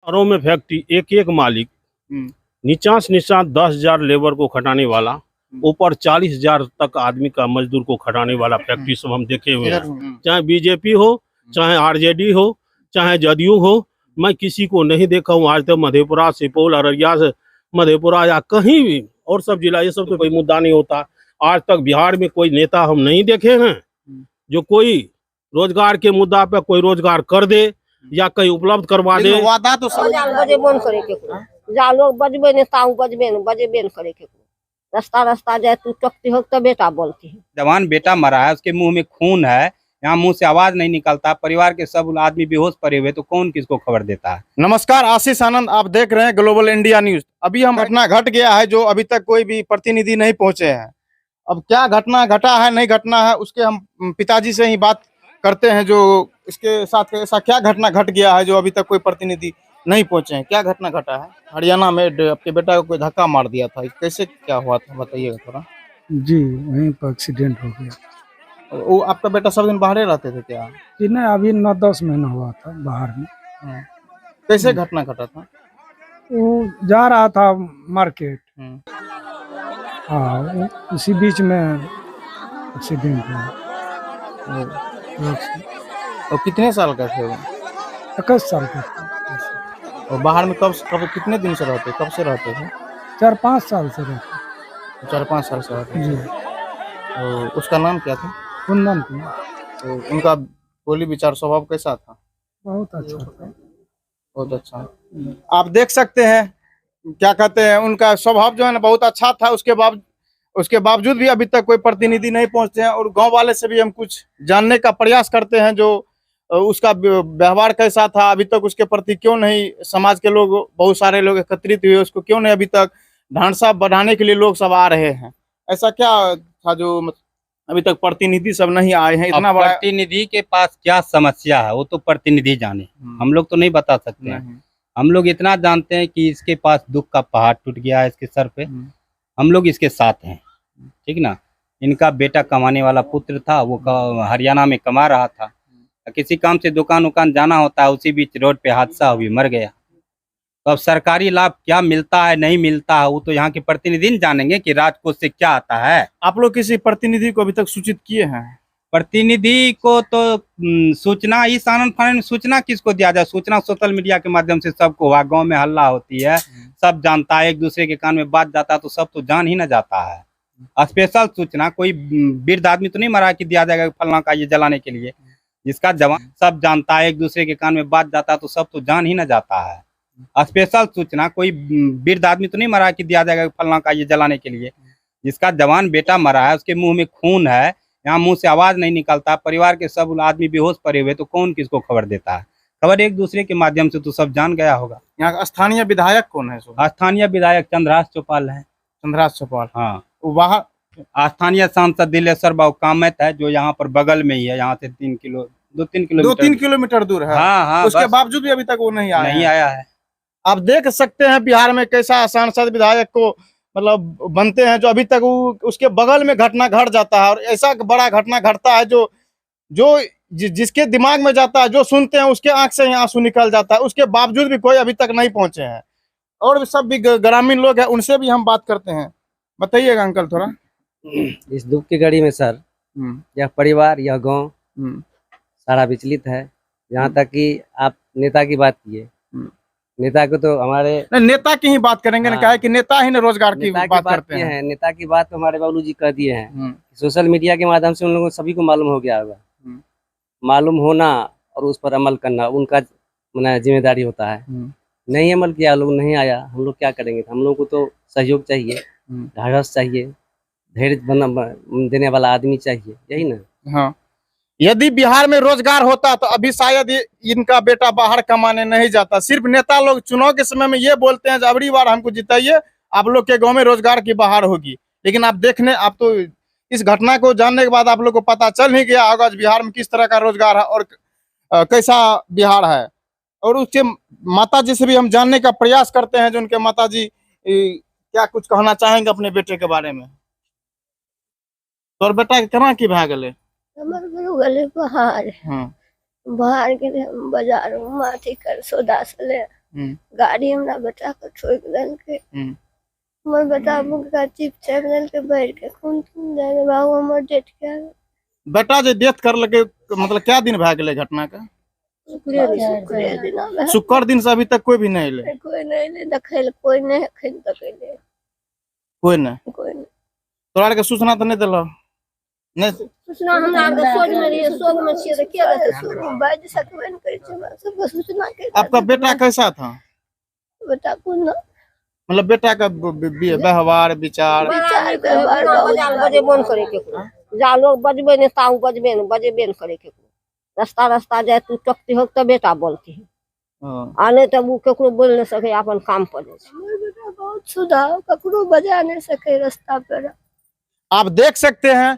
शहरों में फैक्ट्री एक एक मालिक नीचा से नीचा 10,000 लेबर को खटाने वाला, ऊपर 40,000 तक आदमी का मजदूर को खटाने वाला फैक्ट्री सब हम देखे हुए हैं। चाहे बीजेपी हो, चाहे आरजेडी हो, चाहे जदयू हो, मैं किसी को नहीं देखा हूँ आज तक। मधेपुरा, सुपौल, अररिया से मधेपुरा या कहीं भी और सब जिला, ये सब तो कोई मुद्दा नहीं होता। आज तक बिहार में कोई नेता हम नहीं देखे हैं जो कोई रोजगार के मुद्दा पे कोई रोजगार कर दे या कहीं उपलब्ध करवा दे। वादा तो सब जा लोग बजबे नेता बजबे न करे के रास्ता रास्ता जाए तू टकती हो तो बेटा बोलती है। जवान बेटा मरा है, उसके मुंह में खून है, यहाँ मुंह से आवाज नहीं निकलता, परिवार के सब आदमी बेहोश पड़े हुए, तो कौन किसको खबर देता है। नमस्कार, आशीष आनंद, आप देख रहे हैं ग्लोबल इंडिया न्यूज। अभी हम घटना घट गया है जो अभी तक कोई भी प्रतिनिधि नहीं पहुंचे हैं। अब क्या घटना घटा है नहीं घटना है उसके हम पिताजी से ही बात करते हैं, जो इसके साथ ऐसा क्या घटना घट गया है जो अभी तक कोई प्रतिनिधि नहीं पहुंचे हैं। क्या घटना घटा है? हरियाणा में आपके बेटा को कोई धक्का मार दिया था, कैसे क्या हुआ था बताइएगा थोड़ा। जी, वहीं पर एक्सीडेंट हो गया। वो आपका बेटा सब दिन बाहर रहते थे क्या? जी नहीं, अभी 9-10 महीना हुआ था बाहर में। कैसे घटना घटा था? वो जा रहा था मार्केट, हाँ, उसी बीच में एक्सीडेंट हुआ। और कितने साल का थे वो? 21 साल का था। और बाहर में कब कितने दिन से रहते, कब से रहते थे? 4-5 साल से रहते। 4-5 साल से रहते जी। तो उसका नाम क्या था? कुंदन कुमार। तो उनका बोली विचार स्वभाव कैसा था? बहुत अच्छा था। बहुत अच्छा। आप देख सकते हैं, क्या कहते हैं, उनका स्वभाव जो है ना बहुत अच्छा था। उसके बावजूद भी अभी तक कोई प्रतिनिधि नहीं पहुंचते हैं। और गांव वाले से भी हम कुछ जानने का प्रयास करते हैं, जो उसका व्यवहार कैसा था, अभी तक उसके प्रति क्यों नहीं समाज के लोग, बहुत सारे लोग एकत्रित हुए, उसको क्यों नहीं अभी तक ढांढसा बढ़ाने के लिए लोग सब आ रहे हैं। ऐसा क्या था जो अभी तक प्रतिनिधि सब नहीं आए हैं? इतना बड़ा प्रतिनिधि के पास क्या समस्या है वो तो प्रतिनिधि जाने, हम लोग तो नहीं बता सकते हैं। हम लोग इतना जानते हैं कि इसके पास दुख का पहाड़ टूट गया है इसके सर पे, हम लोग इसके साथ हैं, ठीक ना। इनका बेटा कमाने वाला पुत्र था, वो हरियाणा में कमा रहा था, किसी काम से दुकान उकान जाना होता है, उसी बीच रोड पे हादसा हुई, मर गया। तो अब सरकारी लाभ क्या मिलता है नहीं मिलता है वो तो यहाँ के प्रतिनिधि जानेंगे कि राजकोष से क्या आता है। आप लोग किसी प्रतिनिधि को अभी तक सूचित किए हैं? प्रतिनिधि को तो सूचना, इस आनंद फानन में सूचना किसको दिया जाए? सूचना सोशल मीडिया के माध्यम से सबको हुआ, गांव में हल्ला होती है, सब जानता है, एक दूसरे के कान में बात जाता है तो सब तो जान ही ना जाता है। स्पेशल सूचना कोई वृद्ध आदमी तो नहीं मरा कि दिया जाएगा फलना का ये जलाने के लिए, जिसका जवान सब जानता है, एक दूसरे के कान में बात जाता है तो सब तो जान ही ना जाता है। स्पेशल सूचना कोई वृद्ध आदमी तो नहीं मरा कि दिया जाएगा फलना का ये जलाने के लिए, जिसका जवान बेटा मरा है, उसके मुंह में खून है, यहाँ मुंह से आवाज नहीं निकलता, परिवार के सब आदमी बेहोश पड़े हुए, तो कौन किसको खबर देता है? खबर एक दूसरे के माध्यम से तो सब जान गया होगा। यहाँ का स्थानीय विधायक कौन है? स्थानीय विधायक चंद्रहास चौपाल है। चंद्रहास चौपाल, हाँ। वहाँ स्थानीय सांसद दिलेश्वर बाबू कामत है, जो यहाँ पर बगल में ही है, यहाँ से 2-3 किलोमीटर दूर है। हाँ, उसके बावजूद भी अभी तक वो नहीं आया है। आप देख सकते हैं बिहार में कैसा सांसद विधायक को मतलब बनते हैं, जो अभी तक उसके बगल में घटना घट जाता है। और ऐसा बड़ा घटना घटता है जो जिसके दिमाग में जाता है, जो सुनते हैं उसके आंख से ही आंसू निकल जाता है। उसके बावजूद भी कोई अभी तक नहीं पहुंचे हैं। और भी सब भी ग्रामीण लोग हैं, उनसे भी हम बात करते हैं। बताइएगा अंकल थोड़ा। इस दुख की घड़ी में सर, यह परिवार, यह गांव सारा विचलित है। यहाँ तक कि आप नेता की बात किए, नेता को तो हमारे नेता की ही बात करेंगे। हाँ। ना, क्या है कि नेता ही ने रोजगार की बात करते हैं। नेता की बात तो हमारे बाबू जी कर दिए हैं। सोशल मीडिया के माध्यम से उन लोगों सभी को मालूम हो गया होगा। मालूम होना और उस पर अमल करना उनका जिम्मेदारी होता है। नहीं अमल किया, लोग नहीं आया, हम लोग क्या करेंगे? हम लोग को तो सहयोग चाहिए, ढाढ़स चाहिए, धैर्य देने वाला आदमी चाहिए, यही ना। हाँ, यदि बिहार में रोजगार होता तो अभी शायद इनका बेटा बाहर कमाने नहीं जाता। सिर्फ नेता लोग चुनाव के समय में ये बोलते हैं, अगली बार हमको जिताइए, आप लोग के गांव में रोजगार की बहार होगी। लेकिन आप तो इस घटना को जानने के बाद आप लोग को पता चल ही गया होगा बिहार में किस तरह का रोजगार है और कैसा बिहार है। और उसके माता जी से भी हम जानने का प्रयास करते हैं, जो उनके माता जी क्या कुछ कहना चाहेंगे अपने बेटे के बारे में। तोर बेटा केना की भए गेलै? हमर गुरु गले बाहर, बाहर के बाजार माथी कर सौदा से ले गाड़ी हमरा बेटा के ठोक देलकै। हमर बेटा मुर्गा चिप चढ़ देलकै बैठ के खून जाने बाबू हमर डेट के बेटा जे डेथ करलकै मतलब क्या दिन भए गेलै घटना के? शुक्र दिन शुक्र दिन से अभी तक कोई भी नहीं एले? कोई नहीं देखे कोई नहीं एखन तक एले कोई नहीं? कोई नहीं। तोरा आर के सूचना तो नहीं देलो? नहीं सूचना हमरा आर के सोच में रहिए, सोच में छिए, के रहते सूचना बाज सकबे नहीं करे छै, सबके सूचना के। आपका बेटा कैसा था? बेटा कोन मतलब बेटा का व्यवहार विचार? बजे बंद करे के जा लोग बजबे नहीं ताऊ बजबे नहीं, बजेबे नहीं करे के रास्ता रास्ता जाए तू टकती हो तो बेटा बोलती है आने तब वो केकरो बोल नहीं सके, अपन काम पर जाए छै। बेटा बहुत सुधार ककरो बजा नहीं सके रास्ता पर। आप देख सकते हैं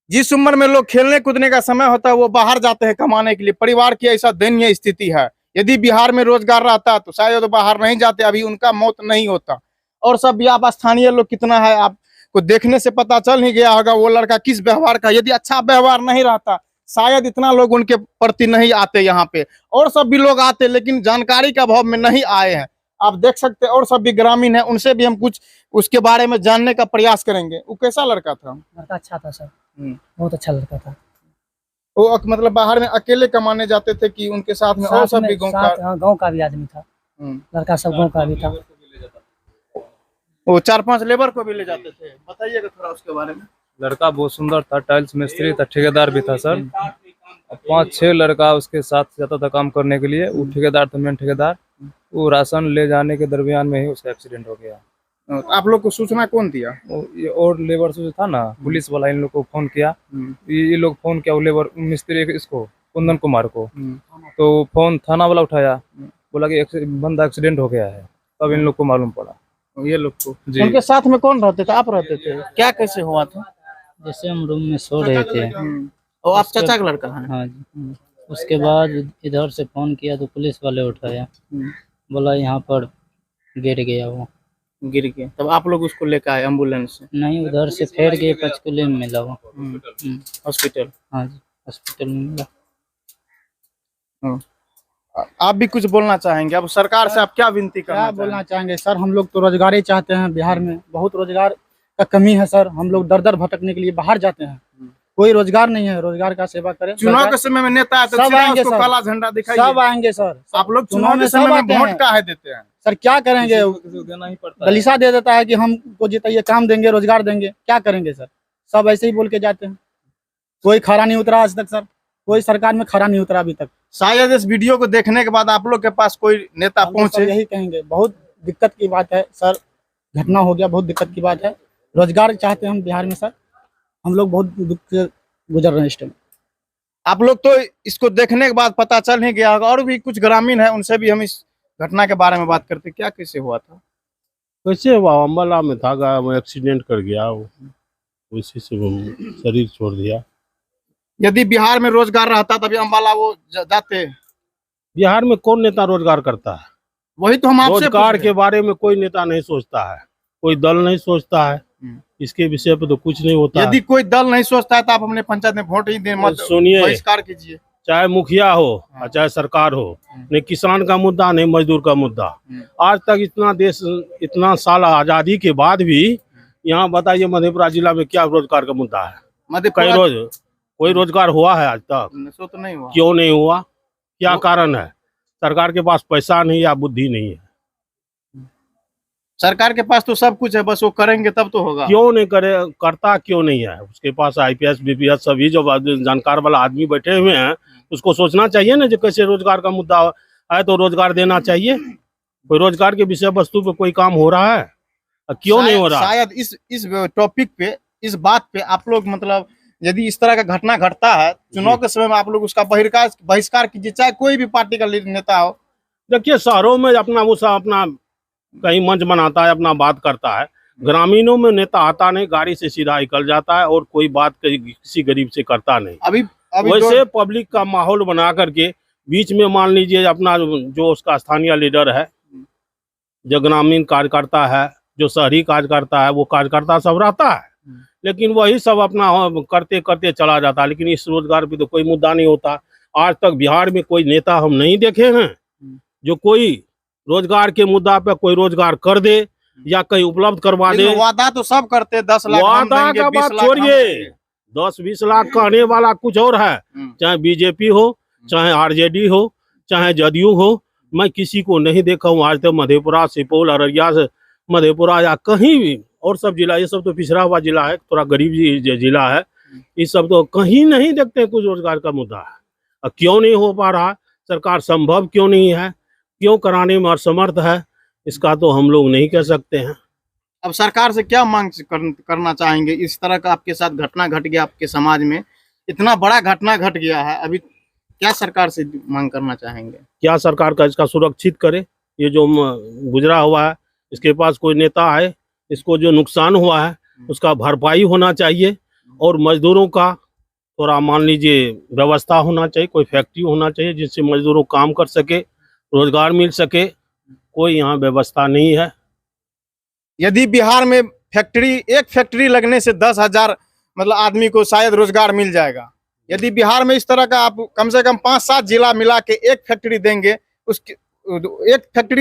जिस उम्र में लोग खेलने कूदने का समय होता है वो बाहर जाते हैं कमाने के लिए। परिवार की ऐसा दयनीय स्थिति है। यदि बिहार में रोजगार रहता तो शायद तो बाहर नहीं जाते, अभी उनका मौत नहीं होता। और सब भी आप स्थानीय लोग कितना है आपको देखने से पता चल ही गया होगा वो लड़का किस व्यवहार का। यदि अच्छा व्यवहार नहीं रहता शायद इतना लोग उनके प्रति नहीं आते यहाँ पे। और सब भी लोग आते लेकिन जानकारी का अभाव में नहीं आए हैं। आप देख सकते हैं और सब भी ग्रामीण है, उनसे भी हम कुछ उसके बारे में जानने का प्रयास करेंगे। वो कैसा लड़का था? लड़का अच्छा था सर, बहुत अच्छा लड़का था। वो मतलब बाहर में अकेले कमाने जाते थे कि उनके साथ में और सब भी गाँव का भी आदमी था? लड़का सब गाँव का भी था। वो 4-5 लेबर को भी ले जाते थे, बताइएगा थोड़ा उसके बारे में। लड़का बहुत सुंदर था, टाइल्स मिस्त्री था, ठेकेदार भी था सर। 5-6 लड़का उसके साथ जाता था काम करने के लिए। वो ठेकेदार था, मेन ठेकेदार। वो राशन ले जाने के दरमियान में ही उसका एक्सीडेंट हो गया। आप लोग को सूचना कौन दिया? ये और लेबर से जो था ना, पुलिस वाला इन लोग को फोन किया। ये लोग फोन किया वो लेबर मिस्त्री इसको कुंदन कुमार को, तो फोन थाना वाला उठाया, बोला कि बंदा एक्सीडेंट हो गया है। तब इन लोग को मालूम पड़ा। ये लोग को उनके साथ में कौन रहते थे? आप रहते थे? क्या कैसे हुआ था? जैसे हम रूम में सो रहे थे और आप चाचा का लड़का है? हाँ जी। उसके बाद इधर से फोन किया तो पुलिस वाले उठाया, बोला यहाँ पर गिर गया वो। गिर गया तब आप लोग उसको लेकर आए एम्बुलेंस से? नहीं, उधर से फिर गए, पंचकुले में मिला वो हॉस्पिटल। हाँ जी, हॉस्पिटल में मिला। आप भी कुछ बोलना चाहेंगे? अब सरकार से आप क्या विनती करना बोलना चाहेंगे? सर हम लोग तो रोजगार ही चाहते हैं। बिहार में बहुत रोजगार का कमी है सर। हम लोग दर दर भटकने के लिए बाहर जाते हैं, कोई रोजगार नहीं है। रोजगार का सेवा करें। चुनाव के समय में नेता है तो सब आएंगे सर, काला झंडा दिखाइए। सब आएंगे सर। आप लोग चुनाव के समय में वोट काहे देते हैं? सर क्या करेंगे? देना ही पड़ता है। दलिसा दे देता है कि हमको जिताइए, काम देंगे, रोजगार देंगे। क्या करेंगे सर? सब ऐसे ही बोल के जाते हैं। कोई खरा नहीं उतरा आज तक सर, कोई सरकार में खरा नहीं उतरा अभी तक। शायद इस वीडियो को देखने के बाद आप लोग के पास कोई नेता पहुंचे। यही कहेंगे, बहुत दिक्कत की बात है सर। घटना हो गया, बहुत दिक्कत की बात है। रोजगार चाहते हैं हम बिहार में सर। हम लोग बहुत दुख से गुजर रहे हैं इस टाइम। आप लोग तो इसको देखने के बाद पता चल ही गया होगा। और भी कुछ ग्रामीण है, उनसे भी हम इस घटना के बारे में बात करते। क्या कैसे हुआ था? कैसे हुआ? अम्बाला में था, एक्सीडेंट कर गया वो, उसी से शरीर छोड़ दिया। यदि बिहार में रोजगार रहता तभी अम्बाला वो जाते। बिहार में कौन नेता रोजगार करता है? वही तो हम आपसे रोजगार के बारे में कोई नेता नहीं सोचता है, कोई दल नहीं सोचता है। इसके विषय पे तो कुछ नहीं होता। यदि कोई दल नहीं सोचता है तो आप अपने पंचायत में वोट ही दें, मत सुनिए, बहिष्कार कीजिए। चाहे मुखिया हो और चाहे सरकार हो, नहीं किसान का मुद्दा नहीं मजदूर का मुद्दा। आज तक इतना देश, इतना साल आजादी के बाद भी यहाँ बताइए मधेपुरा जिला में क्या रोजगार का मुद्दा है? कोई रोजगार हुआ है आज तक? तो नहीं हुआ। क्यों नहीं हुआ? क्या कारण है? सरकार के पास पैसा नहीं या बुद्धि नहीं है। सरकार के पास तो सब कुछ है, बस वो करेंगे तब तो होगा। क्यों नहीं करे? करता क्यों नहीं है? उसके पास IPS BPS सभी जो जानकार वाला आदमी बैठे हुए हैं, उसको सोचना चाहिए ना जो कैसे रोजगार का मुद्दा है तो रोजगार देना चाहिए। कोई रोजगार के विषय वस्तु पे कोई काम हो रहा है? क्यों नहीं हो रहा? शायद इस टॉपिक पे, इस बात पे आप लोग मतलब यदि इस तरह का घटना घटता है चुनाव के समय में आप लोग उसका बहिष्कार कीजिए, चाहे कोई भी पार्टी का नेता हो। देखिए शहरों में अपना कहीं मंच बनाता है, अपना बात करता है। ग्रामीणों में नेता आता नहीं, गाड़ी से सीधा निकल जाता है और कोई बात किसी गरीब से करता नहीं। अभी वैसे पब्लिक का माहौल बना करके बीच में मान लीजिए अपना जो उसका स्थानीय लीडर है, जो ग्रामीण कार्यकर्ता है, जो शहरी कार्यकर्ता है, वो कार्यकर्ता सब रहता है, लेकिन वही सब अपना करते करते चला जाता है। लेकिन इस रोजगार पे तो कोई मुद्दा नहीं होता। आज तक बिहार में कोई नेता हम नहीं देखे हैं जो कोई रोजगार के मुद्दा पे कोई रोजगार कर दे या कहीं उपलब्ध करवा दे। लेकिन वादा तो सब करते, 10 लाख हम वादा देंगे, का 20 बात लाख हम छोड़िए, देंगे। 10-20 लाख कहने वाला कुछ और है। चाहे बीजेपी हो, चाहे आरजेडी हो, चाहे जदयू हो, मैं किसी को नहीं देखा हूँ आज तक मधेपुरा, सुपौल, अररिया से मधेपुरा या कहीं भी और सब जिला, ये सब तो पिछड़ा हुआ जिला है, थोड़ा गरीब जिला है, ये सब तो कहीं नहीं देखते कुछ रोजगार का मुद्दा है। और क्यों नहीं हो पा रहा, सरकार संभव क्यों नहीं है, क्यों कराने में असमर्थ है, इसका तो हम लोग नहीं कह सकते हैं। अब सरकार से क्या मांग करना चाहेंगे? इस तरह का आपके साथ घटना घट गया, आपके समाज में इतना बड़ा घटना घट गया है, अभी क्या सरकार से मांग करना चाहेंगे? क्या सरकार का इसका सुरक्षित करे, ये जो गुजरा हुआ है, इसके पास कोई नेता है, इसको जो नुकसान हुआ है उसका भरपाई होना चाहिए, और मजदूरों का थोड़ा मान लीजिए व्यवस्था होना चाहिए, कोई फैक्ट्री होना चाहिए जिससे मजदूरों काम कर सके, रोजगार मिल सके। कोई यहाँ व्यवस्था नहीं है। यदि बिहार में एक फैक्ट्री लगने से 10,000 मतलब आदमी को शायद रोजगार मिल जाएगा। यदि बिहार में इस तरह का आप कम से कम 5-7 जिला मिला के एक फैक्ट्री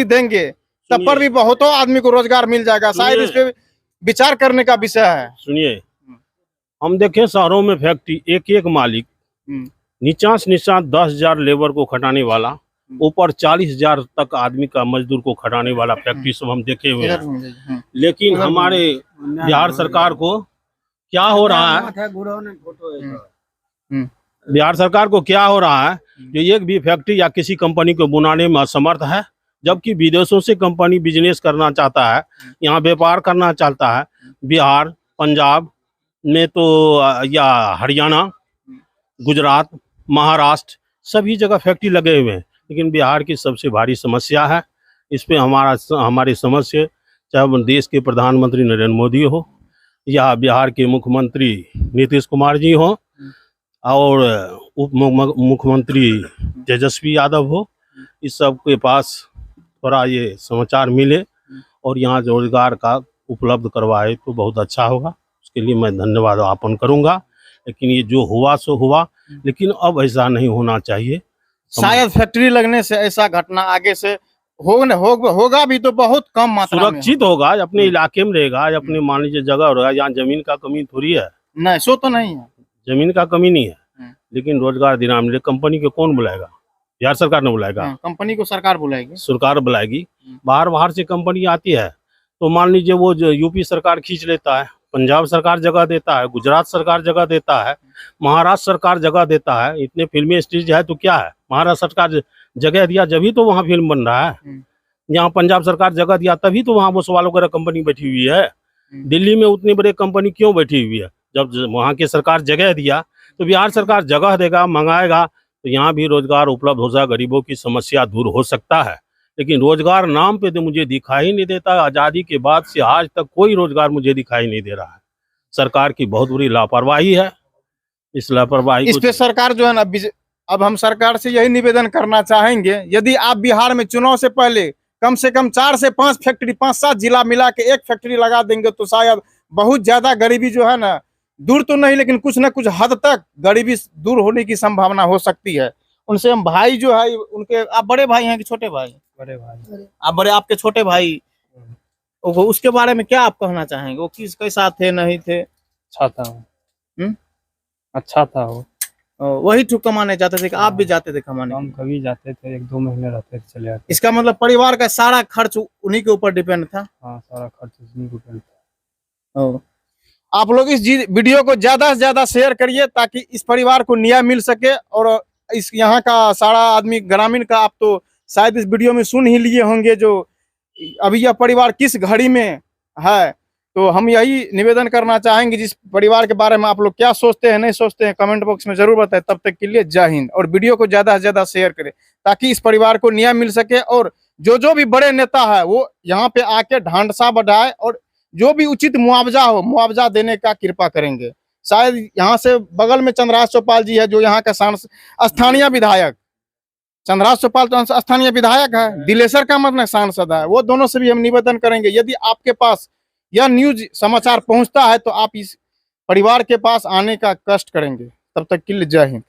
देंगे, तब पर भी बहुतों आदमी को रोजगार मिल जाएगा। शायद इस पे विचार करने का विषय है। सुनिए, हम देखें शहरों में फैक्ट्री, एक मालिक नीचा से नीचा 10,000 लेबर को खटाने वाला, ऊपर 40,000 तक आदमी का मजदूर को खटाने वाला फैक्ट्री सब हम देखे हुए हैं। लेकिन हमारे बिहार सरकार को क्या हो रहा है, बिहार सरकार को क्या हो रहा है, जो एक भी फैक्ट्री या किसी कंपनी को बुलाने में असमर्थ है, जबकि विदेशों से कंपनी बिजनेस करना चाहता है, यहाँ व्यापार करना चाहता है। बिहार, पंजाब में तो या हरियाणा, गुजरात, महाराष्ट्र सभी जगह फैक्ट्री लगे हुए हैं, लेकिन बिहार की सबसे भारी समस्या है। इस पे हमारी समझ से चाहे देश के प्रधानमंत्री नरेंद्र मोदी हो या बिहार के मुख्यमंत्री नीतीश कुमार जी हो और उप मुख्यमंत्री तेजस्वी यादव हो, इस सब के पास थोड़ा ये समाचार मिले और यहाँ रोजगार का उपलब्ध करवाए तो बहुत अच्छा होगा। उसके लिए मैं धन्यवाद ज्ञापन करूँगा। लेकिन ये जो हुआ सो हुआ, लेकिन अब ऐसा नहीं होना चाहिए। शायद फैक्ट्री लगने से ऐसा घटना आगे से होगा भी तो बहुत कम मात्रा में सुरक्षित होगा, अपने इलाके में रहेगा, अपने मान लीजिए जगह रहेगा। यहाँ जमीन का कमी थोड़ी है, नहीं सो तो नहीं है, जमीन का कमी नहीं है, लेकिन रोजगार दिलाने में कंपनी को कौन बुलाएगा? बिहार सरकार ने बुलाएगा? कंपनी को सरकार बुलाएगी, सरकार बुलाएगी। बाहर से कंपनी आती है तो मान लीजिए वो जो यूपी सरकार खींच लेता है, पंजाब सरकार जगह देता है, गुजरात सरकार जगह देता है, महाराष्ट्र सरकार जगह देता है। इतने फिल्मी स्टेज है तो क्या है, महाराष्ट्र सरकार जगह दिया जब तो वहाँ फिल्म बन रहा है। यहाँ पंजाब सरकार जगह दिया तभी तो वहाँ वो सवाल वगैरह कंपनी बैठी हुई है। दिल्ली में उतनी बड़ी कंपनी क्यों बैठी हुई है? जब वहाँ की सरकार जगह दिया तो बिहार सरकार जगह देगा, मंगाएगा तो यहाँ भी रोजगार उपलब्ध हो जाएगा, गरीबों की समस्या दूर हो सकता है। लेकिन रोजगार नाम पे तो मुझे दिखाई नहीं देता। आज़ादी के बाद से आज तक कोई रोजगार मुझे दिखाई नहीं दे रहा है। सरकार की बहुत बुरी लापरवाही है। इस लापरवाही इस पे सरकार जो है ना, अब हम सरकार से यही निवेदन करना चाहेंगे, यदि आप बिहार में चुनाव से पहले कम से कम 4 से 5 फैक्ट्री, 5-7 जिला मिला के एक फैक्ट्री लगा देंगे तो शायद बहुत ज्यादा गरीबी जो है ना, दूर तो नहीं लेकिन कुछ न कुछ हद तक गरीबी दूर होने की संभावना हो सकती है। उनसे हम भाई जो है उनके, आप बड़े भाई हैं कि छोटे भाई? बड़े भाई। आप बड़े, आपके छोटे भाई, उसके बारे में क्या आप कहना चाहेंगे? वो किसके साथ थे, नहीं थे? अच्छा था, अच्छा था वो। वही ठुक कमाने जाते थे कि आप भी जाते थे कमाने? हम कभी जाते थे, 1-2 महीने रहते थे, चले आते। इसका मतलब परिवार का सारा खर्च उन्हीं के ऊपर डिपेंड था? हाँ, सारा खर्च उन्हीं के ऊपर था। आप लोग इस वीडियो को ज्यादा से ज्यादा शेयर करिए ताकि इस परिवार को न्याय मिल सके। और इस यहाँ का सारा आदमी ग्रामीण का आप तो शायद इस वीडियो में सुन ही लिए होंगे जो अभी यह परिवार किस घड़ी में है। तो हम यही निवेदन करना चाहेंगे, जिस परिवार के बारे में आप लोग क्या सोचते हैं, नहीं सोचते हैं, कमेंट बॉक्स में जरूर बताएं। तब तक के लिए जय हिंद। और वीडियो को ज्यादा से ज्यादा शेयर करें ताकि इस परिवार को न्याय मिल सके। और जो भी बड़े नेता है वो यहाँ पे आके ढांढसा बढ़ाए और जो भी उचित मुआवजा हो, मुआवजा देने का कृपा करेंगे। शायद यहाँ से बगल में चंद्रराज चौपाल जी है जो यहाँ का स्थानीय विधायक, चंद्रराज चौपाल तो स्थानीय विधायक है, दिलेसर का मतलब सांसद है। वो दोनों से भी हम निवेदन करेंगे, यदि आपके पास यह न्यूज समाचार पहुंचता है तो आप इस परिवार के पास आने का कष्ट करेंगे। तब तक के लिए जय हिंद।